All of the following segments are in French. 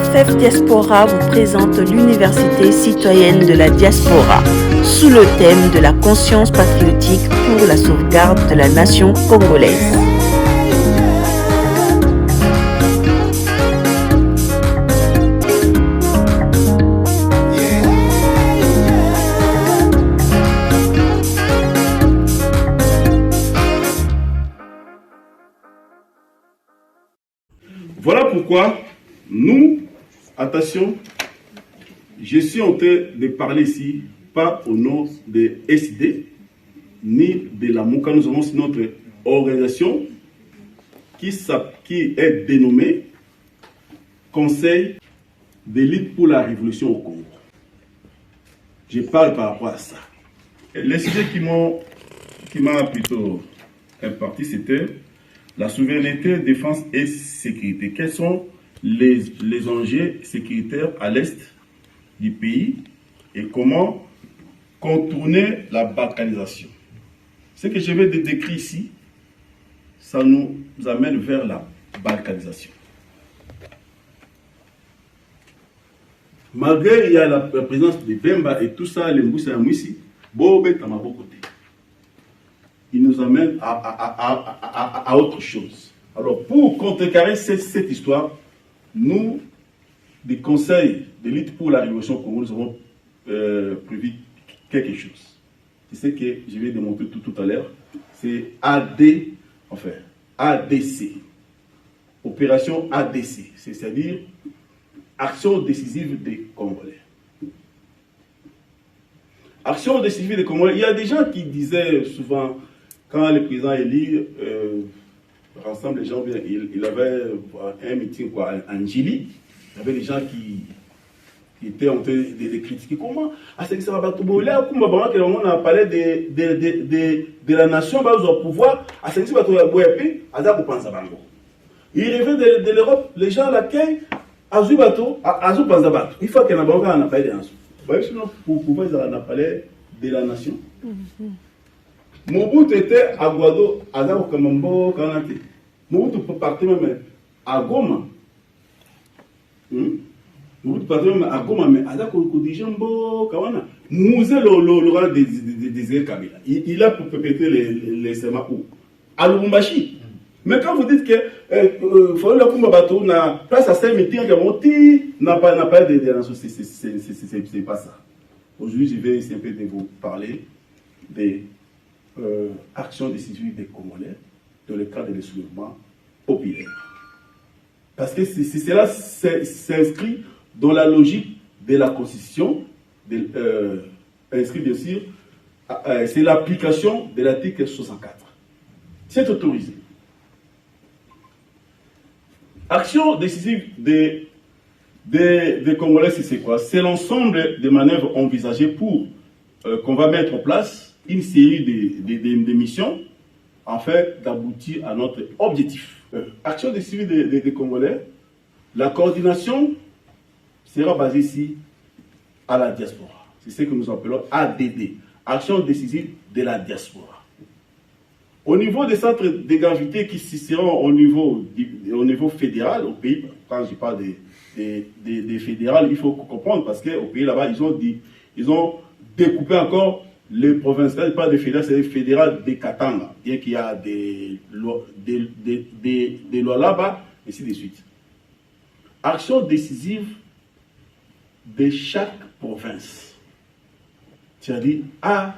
AFEF Diaspora vous présente l'Université citoyenne de la diaspora, sous le thème de la conscience patriotique pour la sauvegarde de la nation congolaise. Voilà pourquoi nous, attention, je suis en train de parler ici, pas au nom de SD, ni de la MOCA. Nous avons notre organisation qui est dénommée Conseil de lutte pour la révolution au Congo. Je parle par rapport à ça. Les sujets qui m'a plutôt imparti, c'était la souveraineté, défense et sécurité. Quels sont les enjeux sécuritaires à l'est du pays et comment contourner la balkanisation? Ce que je vais décrire ici, ça nous amène vers la balkanisation. Malgré il y a la présence de Bemba et tout ça, les Mboussa et Mouissi, Bobé Tamabokoté. Il nous amène à autre chose. Alors, pour contrecarrer cette histoire, nous, des conseils de lutte pour la révolution au Congo, nous avons prévu quelque chose. C'est ce que je vais démontrer tout à l'heure. C'est ADC. Opération ADC, c'est-à-dire Action décisive des Congolais. Action décisive des Congolais. Il y a des gens qui disaient souvent, quand le président élit, rassemble les gens, il avait un meeting en Djili, il y avait des gens qui étaient en train de critiquer comment on a parlé de la nation au pouvoir, il revient de l'Europe, les gens l'accueillent, il faut qu'il y ait un appel de nation. Pour pouvoir parler de la nation. Mobutu était à Guado, à Kamambo, Kanate. Mobutu partait même à Goma. Mobutu partait même à Goma, mais à Kodijambo, Kawana. Mouzé le rang des Kabila. Il a perpétré les SMA où? À Lubumbashi. Mais quand vous dites que Faoula Kumbabato n'a pas à 5 meetings, n'a pas de nation, c'est pas ça. Aujourd'hui, je vais essayer un peu de vous parler des actions décisives des Congolais dans le cadre des soulèvements populaires. Parce que cela s'inscrit dans la logique de la Constitution, inscrit bien sûr, c'est l'application de l'article 64. C'est autorisé. Action décisive des Congolais, c'est quoi? C'est l'ensemble des manœuvres envisagées pour qu'on va mettre en place une série de missions en fait d'aboutir à notre objectif. Action décisive des Congolais, la coordination sera basée ici à la diaspora. C'est ce que nous appelons ADD, Action décisive de la diaspora. Au niveau des centres de gravité qui seront au niveau fédéral, au pays, quand je parle des fédérales, il faut comprendre parce qu'au pays là-bas, ils ont découpé encore les provinciales, pas des fédérales, c'est des fédérales de Katanga, bien qu'il y a des lois là-bas, et ainsi de suite. Action décisive de chaque province, c'est-à-dire ADK.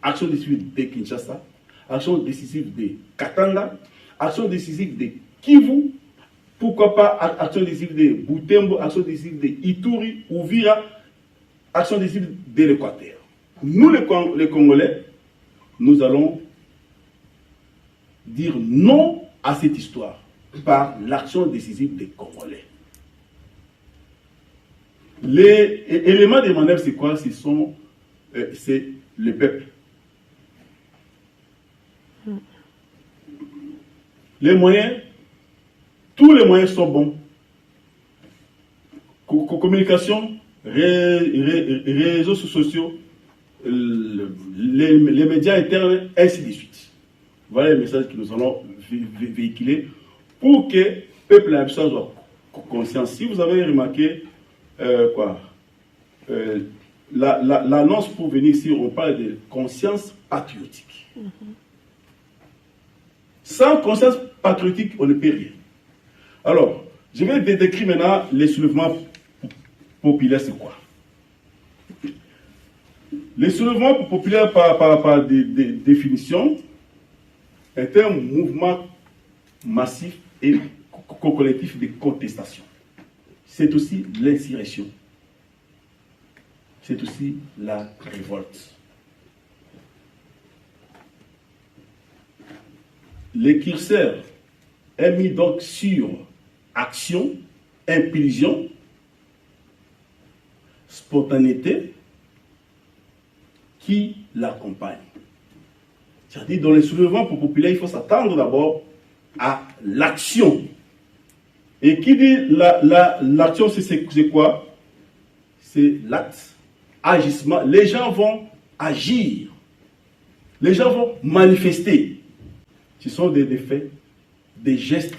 Action décisive de Kinshasa, action décisive de Katanga, action décisive de Kivu, pourquoi pas action décisive de Butembo, action décisive de Ituri, Uvira, action décisive de l'Équateur. Nous, les Congolais, nous allons dire non à cette histoire par l'action décisive des Congolais. Les éléments de manœuvre, c'est quoi? C'est le peuple. Les moyens, tous les moyens sont bons. Communication, réseaux sociaux, les médias internes, ainsi de suite. Voilà les messages que nous allons véhiculer pour que peuple a besoin de conscience. Si vous avez remarqué, l'annonce pour venir ici, on parle de conscience patriotique. Sans conscience patriotique, on ne peut rien. Alors, je vais décrire maintenant les soulèvements populaires, c'est quoi? Les soulèvements populaires, par définition, est un mouvement massif et collectif de contestation. C'est aussi l'insurrection. C'est aussi la révolte. Le curseur est mis donc sur action, impulsion, spontanéité qui l'accompagne. C'est-à-dire, dans les soulèvements populaires, il faut s'attendre d'abord à l'action. Et qui dit l'action, c'est quoi? C'est l'acte, agissement. Les gens vont agir. Les gens vont manifester. Ce sont des faits, des gestes,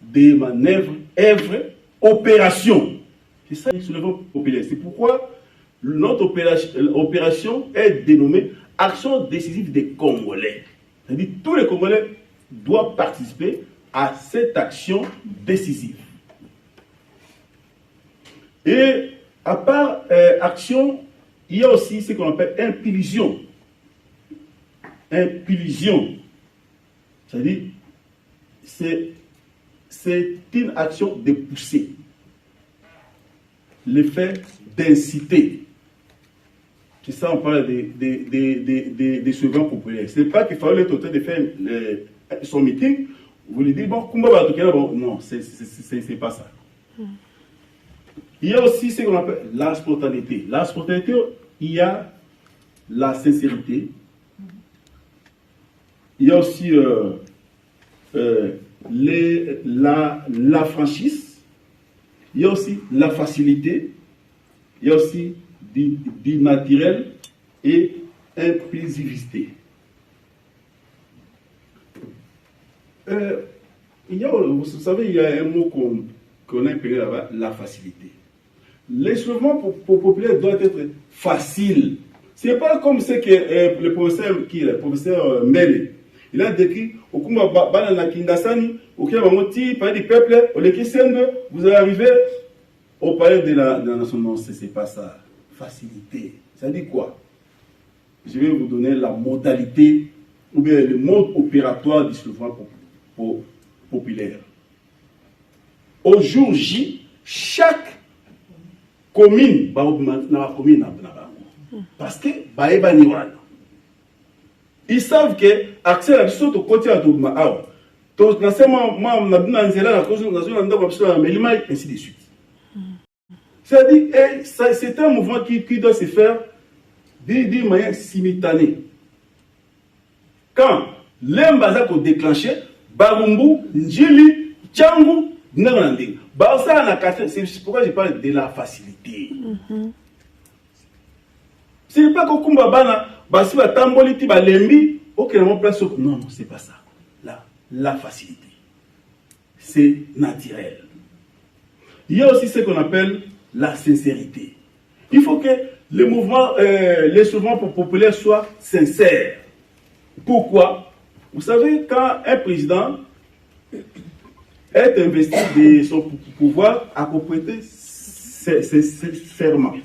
des manœuvres, œuvres, opérations. C'est ça le soulèvement populaire. C'est pourquoi notre opération est dénommée Action décisive des Congolais. C'est-à-dire que tous les Congolais doivent participer à cette action décisive. Et à part action, il y a aussi ce qu'on appelle impulsion. Impulsion. C'est-à-dire, c'est une action de pousser. L'effet d'inciter. C'est ça, on parle des soulèvements populaires. Ce n'est pas qu'il fallait être en train de faire son meeting, vous lui dites, bon, non, c'est pas ça. Il y a aussi ce qu'on appelle la spontanéité. La spontanéité, il y a la sincérité. Il y a aussi la franchise. Il y a aussi la facilité. Il y a aussi du naturel et impulsivité. Vous savez, il y a un mot qu'on a imprimé là-bas, la facilité. Les soulèvements populaires doivent être faciles. Ce n'est pas comme ce que le professeur Mele, il a décrit au Kumba Banana Kindasani, au Kiamamoti, palais du peuple, au Lekisende, vous allez arriver au palais de la nation. Non, ce n'est pas ça. Facilité. Ça dit quoi? Je vais vous donner la modalité ou bien le mode opératoire du soulèvement populaire. Au jour J, chaque commune, parce que ils savent que accès à l'histoire de côté à Douma, ainsi de suite. C'est-à-dire, c'est un mouvement qui doit se faire d'une manière simultanée. Quand l'embazak est déclenché, Barumbu, Njili, Tchangu, Nangandé. C'est pourquoi je parle de la facilité. Ce n'est pas que Kumba Bana, Basi Batamboliti, Balembi, aucun place. Non, non, c'est pas ça. La facilité. C'est naturel. Il y a aussi ce qu'on appelle la sincérité. Il faut que les mouvements, les soulèvements populaires soient sincères. Pourquoi? Vous savez, quand un président est investi de son pouvoir à propriété, c'est serment.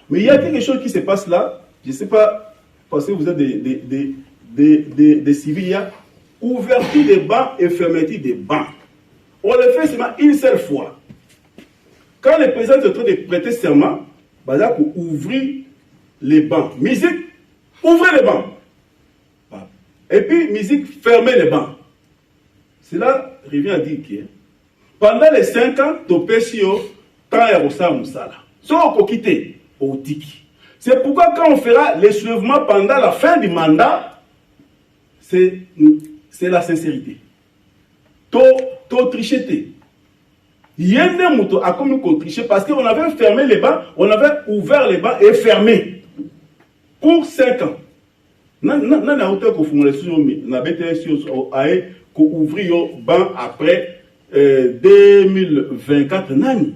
Mais il y a quelque chose qui se passe là, je ne sais pas, parce que vous êtes des civils, il y a ouverture des bancs et fermeture des bancs. On le fait seulement une seule fois. Quand le président est en train de prêter serment, il faut ouvrir les bancs. Musique, ouvrez les bancs. Et puis, musique, fermez les bancs. Cela revient à dire que pendant les 5 ans, tu peux quitter au tiki. C'est pourquoi quand on fera les soulèvements pendant la fin du mandat, c'est la sincérité. To tricheté. Il y a des moutons à comme qu'on trichait parce qu'on avait fermé les bancs, on avait ouvert les bancs et fermé pour 5 ans. Non, a autant qu'on ouvrir les bancs après 2024 nani